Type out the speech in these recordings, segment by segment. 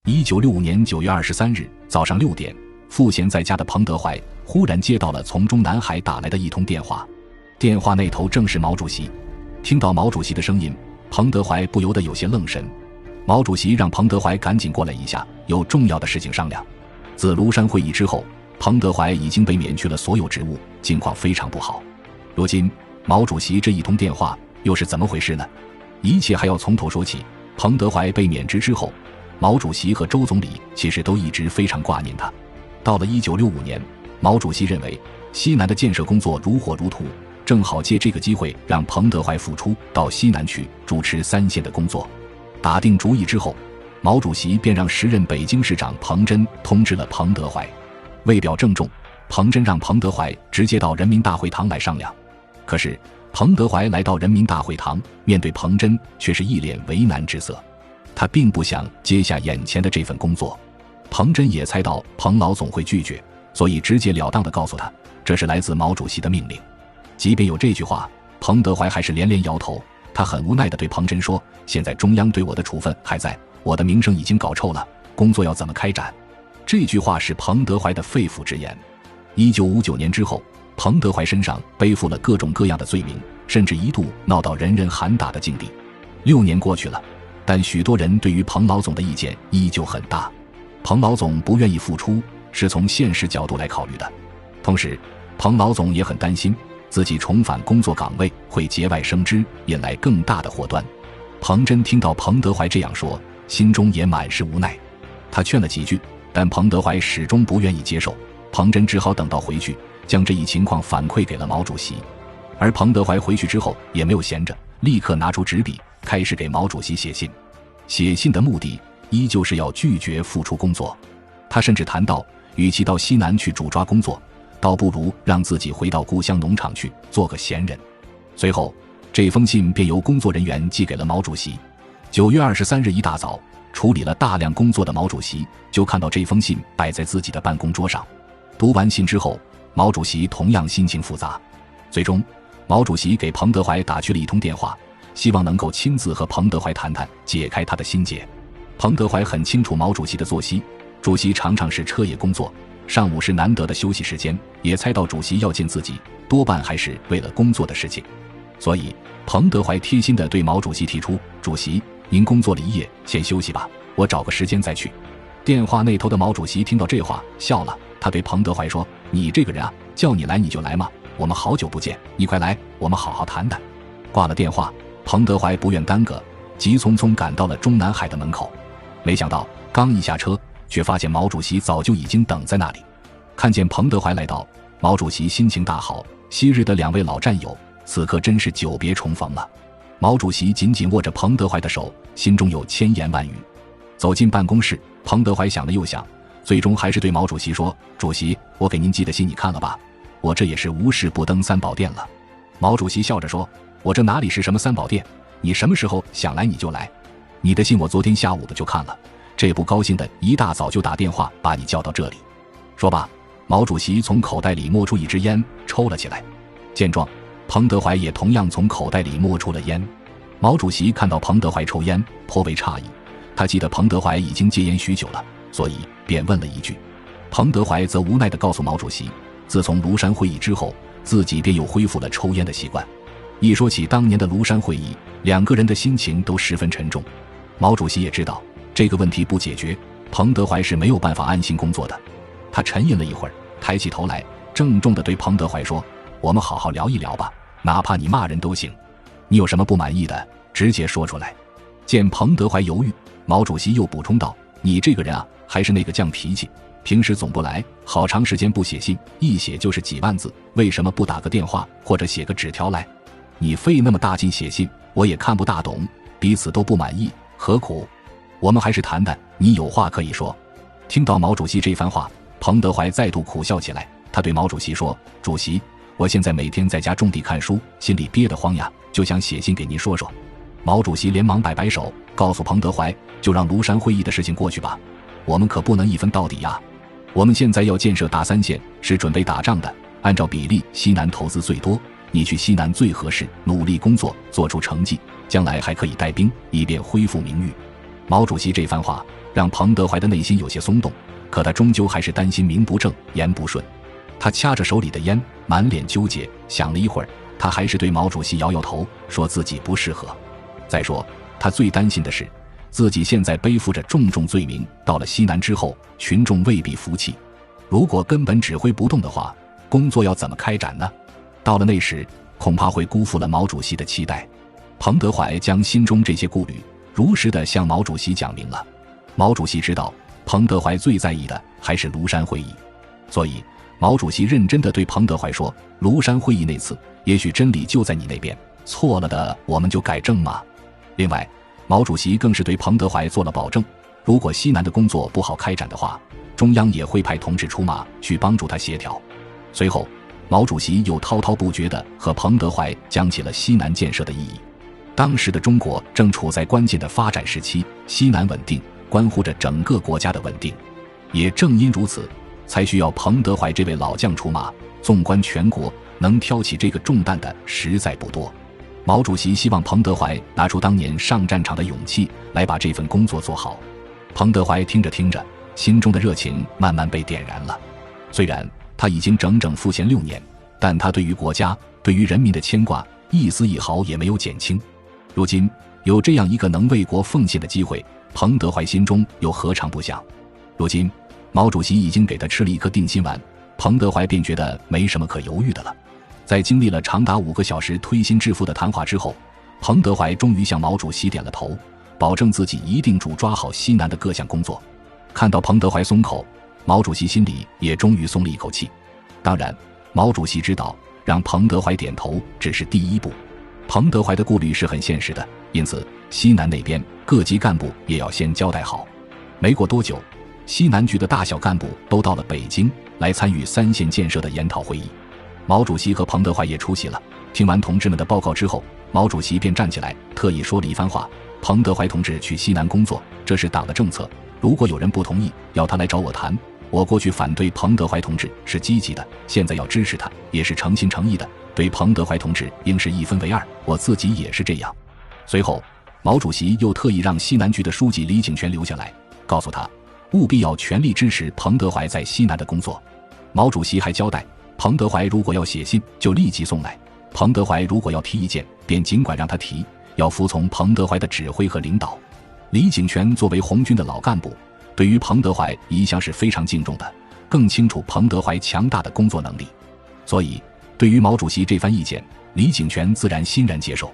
1965年9月23日早上6点，赋闲在家的彭德怀忽然接到了从中南海打来的一通电话，电话那头正是毛主席。听到毛主席的声音，彭德怀不由得有些愣神。毛主席让彭德怀赶紧过来一下，有重要的事情商量。自庐山会议之后，彭德怀已经被免去了所有职务，境况非常不好。如今毛主席这一通电话又是怎么回事呢？一切还要从头说起。彭德怀被免职之后，毛主席和周总理其实都一直非常挂念他。到了1965年，毛主席认为西南的建设工作如火如荼，正好借这个机会让彭德怀复出到西南去主持3线的工作。打定主意之后，毛主席便让时任北京市长彭真通知了彭德怀。为表郑重，彭真让彭德怀直接到人民大会堂来商量。可是彭德怀来到人民大会堂，面对彭真却是一脸为难之色。他并不想接下眼前的这份工作。彭真也猜到彭老总会拒绝，所以直截了当地告诉他，这是来自毛主席的命令。即便有这句话，彭德怀还是连连摇头。他很无奈地对彭真说，现在中央对我的处分还在，我的名声已经搞臭了，工作要怎么开展？这句话是彭德怀的肺腑之言。1959年之后，彭德怀身上背负了各种各样的罪名，甚至一度闹到人人喊打的境地。6年过去了，但许多人对于彭老总的意见依旧很大。彭老总不愿意复出，是从现实角度来考虑的。同时，彭老总也很担心自己重返工作岗位会节外生枝，引来更大的祸端。彭真听到彭德怀这样说，心中也满是无奈。他劝了几句，但彭德怀始终不愿意接受。彭真只好等到回去，将这一情况反馈给了毛主席。而彭德怀回去之后也没有闲着，立刻拿出纸笔，开始给毛主席写信。写信的目的依旧是要拒绝复出工作。他甚至谈到，与其到西南去主抓工作，倒不如让自己回到故乡农场去做个闲人。随后这封信便由工作人员寄给了毛主席。9月23日一大早，处理了大量工作的毛主席就看到这封信摆在自己的办公桌上。读完信之后，毛主席同样心情复杂。最终毛主席给彭德怀打去了一通电话，希望能够亲自和彭德怀谈谈，解开他的心结。彭德怀很清楚毛主席的作息，主席常常是彻夜工作，上午是难得的休息时间，也猜到主席要见自己，多半还是为了工作的事情。所以彭德怀贴心地对毛主席提出，主席，您工作了一夜，先休息吧，我找个时间再去。电话那头的毛主席听到这话笑了，他对彭德怀说，你这个人啊，叫你来你就来嘛，我们好久不见，你快来，我们好好谈谈。挂了电话，彭德怀不愿耽搁，急匆匆赶到了中南海的门口。没想到刚一下车，却发现毛主席早就已经等在那里。看见彭德怀来到，毛主席心情大好，昔日的2位老战友此刻真是久别重逢了。毛主席紧紧握着彭德怀的手，心中有千言万语。走进办公室，彭德怀想了又想，最终还是对毛主席说，主席，我给您寄的信你看了吧，我这也是无事不登三宝殿了。毛主席笑着说，我这哪里是什么三宝殿，你什么时候想来你就来，你的信我昨天下午的就看了，这不高兴的一大早就打电话把你叫到这里。说罢，毛主席从口袋里摸出一支烟抽了起来。见状，彭德怀也同样从口袋里摸出了烟。毛主席看到彭德怀抽烟，颇为诧异，他记得彭德怀已经戒烟许久了，所以便问了一句。彭德怀则无奈地告诉毛主席，自从庐山会议之后，自己便又恢复了抽烟的习惯。一说起当年的庐山会议，2个人的心情都十分沉重。毛主席也知道这个问题不解决，彭德怀是没有办法安心工作的。他沉吟了一会儿，抬起头来，郑重地对彭德怀说，我们好好聊一聊吧，哪怕你骂人都行，你有什么不满意的直接说出来。见彭德怀犹豫，毛主席又补充道，你这个人啊，还是那个犟脾气，平时总不来，好长时间不写信，一写就是几万字，为什么不打个电话或者写个纸条来？你费那么大劲写信，我也看不大懂，彼此都不满意，何苦？我们还是谈谈，你有话可以说。听到毛主席这番话，彭德怀再度苦笑起来。他对毛主席说，主席，我现在每天在家种地看书，心里憋得慌呀，就想写信给您说说。毛主席连忙摆摆手，告诉彭德怀，就让庐山会议的事情过去吧，我们可不能一分到底呀。我们现在要建设大3线，是准备打仗的，按照比例，西南投资最多，你去西南最合适，努力工作，做出成绩，将来还可以带兵，以便恢复名誉。毛主席这番话让彭德怀的内心有些松动，可他终究还是担心名不正言不顺。他掐着手里的烟，满脸纠结，想了一会儿，他还是对毛主席摇摇头，说自己不适合。再说他最担心的是自己现在背负着重重罪名，到了西南之后，群众未必服气，如果根本指挥不动的话，工作要怎么开展呢？到了那时，恐怕会辜负了毛主席的期待。彭德怀将心中这些顾虑如实地向毛主席讲明了。毛主席知道彭德怀最在意的还是庐山会议，所以毛主席认真地对彭德怀说，庐山会议那次也许真理就在你那边，错了的我们就改正嘛。另外，毛主席更是对彭德怀做了保证，如果西南的工作不好开展的话，中央也会派同志出马去帮助他协调。随后毛主席又滔滔不绝地和彭德怀讲起了西南建设的意义。当时的中国正处在关键的发展时期，西南稳定关乎着整个国家的稳定，也正因如此，才需要彭德怀这位老将出马。纵观全国，能挑起这个重担的实在不多。毛主席希望彭德怀拿出当年上战场的勇气来把这份工作做好。彭德怀听着听着，心中的热情慢慢被点燃了。虽然他已经整整赋闲6年，但他对于国家、对于人民的牵挂一丝一毫也没有减轻。如今有这样一个能为国奉献的机会，彭德怀心中又何尝不想？如今毛主席已经给他吃了一颗定心丸，彭德怀便觉得没什么可犹豫的了。在经历了长达5个小时推心置腹的谈话之后，彭德怀终于向毛主席点了头，保证自己一定主抓好西南的各项工作。看到彭德怀松口，毛主席心里也终于松了一口气。当然，毛主席知道让彭德怀点头只是第一步，彭德怀的顾虑是很现实的，因此西南那边各级干部也要先交代好。没过多久，西南局的大小干部都到了北京来参与3线建设的研讨会议。毛主席和彭德怀也出席了。听完同志们的报告之后，毛主席便站起来特意说了一番话：彭德怀同志去西南工作，这是党的政策，如果有人不同意，要他来找我谈，我过去反对彭德怀同志是积极的，现在要支持他也是诚心诚意的，对彭德怀同志应是一分为二，我自己也是这样。随后毛主席又特意让西南局的书记李井泉留下来，告诉他务必要全力支持彭德怀在西南的工作。毛主席还交代，彭德怀如果要写信就立即送来，彭德怀如果要提意见便尽管让他提，要服从彭德怀的指挥和领导。李井泉作为红军的老干部，对于彭德怀一向是非常敬重的，更清楚彭德怀强大的工作能力，所以对于毛主席这番意见，李井泉自然欣然接受。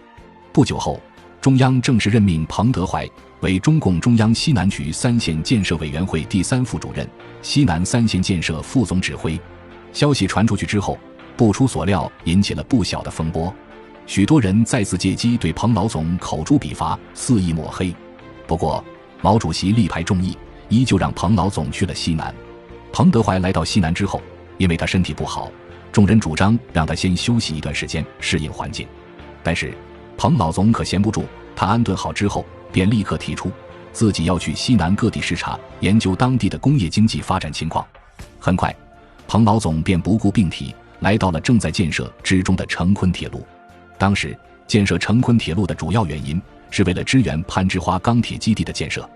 不久后，中央正式任命彭德怀为中共中央西南局3线建设委员会第3副主任、西南3线建设副总指挥。消息传出去之后，不出所料引起了不小的风波，许多人再次借机对彭老总口诛笔伐，肆意抹黑。不过毛主席力排众议，依旧让彭老总去了西南。彭德怀来到西南之后，因为他身体不好，众人主张让他先休息一段时间，适应环境。但是彭老总可闲不住，他安顿好之后，便立刻提出自己要去西南各地视察，研究当地的工业经济发展情况。很快彭老总便不顾病体，来到了正在建设之中的成昆铁路。当时建设成昆铁路的主要原因是为了支援攀枝花钢铁基地的建设，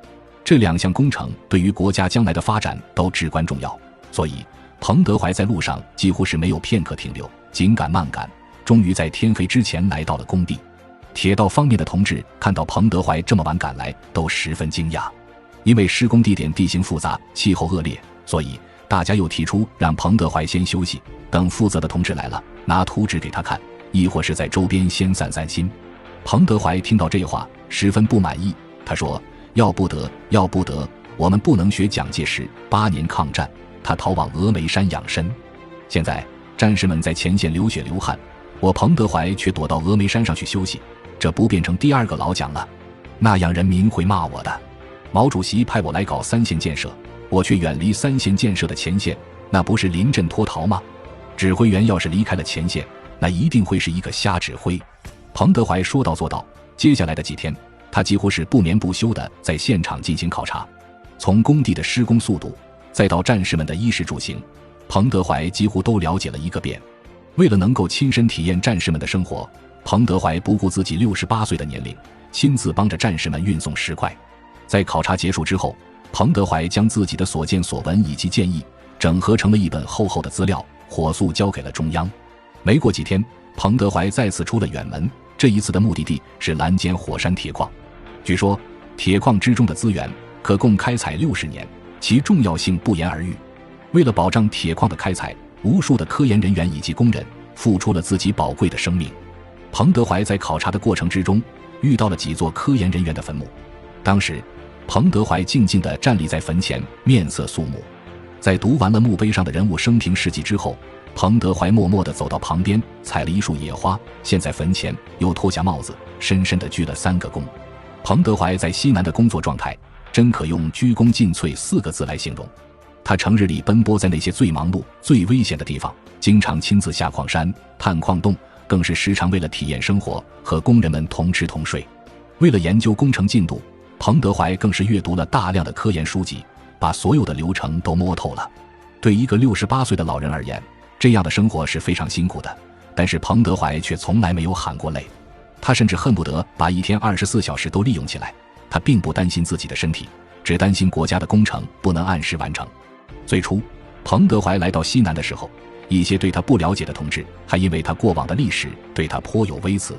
这2项工程对于国家将来的发展都至关重要，所以彭德怀在路上几乎是没有片刻停留，紧赶慢赶，终于在天黑之前来到了工地。铁道方面的同志看到彭德怀这么晚赶来，都十分惊讶。因为施工地点地形复杂，气候恶劣，所以大家又提出让彭德怀先休息，等负责的同志来了，拿图纸给他看，亦或是在周边先散散心。彭德怀听到这话，十分不满意，他说：要不得，要不得，我们不能学蒋介石8年抗战，他逃往峨眉山养身。现在战士们在前线流血流汗，我彭德怀却躲到峨眉山上去休息，这不变成第2个老蒋了？那样人民会骂我的。毛主席派我来搞3线建设，我却远离3线建设的前线，那不是临阵脱逃吗？指挥员要是离开了前线，那一定会是一个瞎指挥。彭德怀说到做到，接下来的几天，他几乎是不眠不休地在现场进行考察，从工地的施工速度，再到战士们的衣食住行，彭德怀几乎都了解了一个遍。为了能够亲身体验战士们的生活，彭德怀不顾自己68岁的年龄，亲自帮着战士们运送石块。在考察结束之后，彭德怀将自己的所见所闻以及建议整合成了一本厚厚的资料，火速交给了中央。没过几天，彭德怀再次出了远门，这一次的目的地是蓝尖火山铁矿。据说铁矿之中的资源可供开采60年，其重要性不言而喻。为了保障铁矿的开采，无数的科研人员以及工人付出了自己宝贵的生命。彭德怀在考察的过程之中遇到了几座科研人员的坟墓，当时彭德怀静静地站立在坟前，面色肃穆。在读完了墓碑上的人物生平事迹之后，彭德怀默默地走到旁边，采了一束野花，献在坟前，又脱下帽子，深深地鞠了3个躬。彭德怀在西南的工作状态真可用鞠躬尽瘁4个字来形容。他成日里奔波在那些最忙碌最危险的地方，经常亲自下矿山探矿洞，更是时常为了体验生活，和工人们同吃同睡。为了研究工程进度，彭德怀更是阅读了大量的科研书籍，把所有的流程都摸透了。对一个68岁的老人而言，这样的生活是非常辛苦的，但是彭德怀却从来没有喊过累。他甚至恨不得把一天24小时都利用起来。他并不担心自己的身体，只担心国家的工程不能按时完成。最初彭德怀来到西南的时候，一些对他不了解的同志还因为他过往的历史对他颇有微词，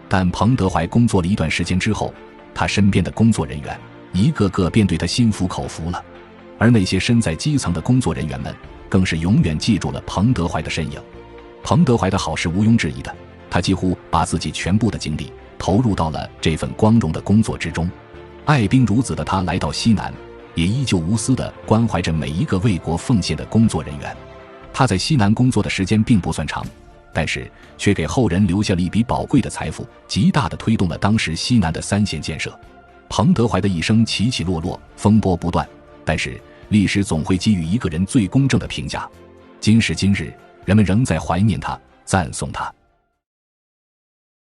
但彭德怀工作了一段时间之后，他身边的工作人员一个个便对他心服口服了。而那些身在基层的工作人员们更是永远记住了彭德怀的身影。彭德怀的好是毋庸置疑的，他几乎把自己全部的精力投入到了这份光荣的工作之中。爱兵如子的他来到西南，也依旧无私地关怀着每一个为国奉献的工作人员。他在西南工作的时间并不算长，但是却给后人留下了一笔宝贵的财富，极大地推动了当时西南的3线建设。彭德怀的一生起起落落，风波不断，但是历史总会给予一个人最公正的评价。今时今日，人们仍在怀念他，赞颂他。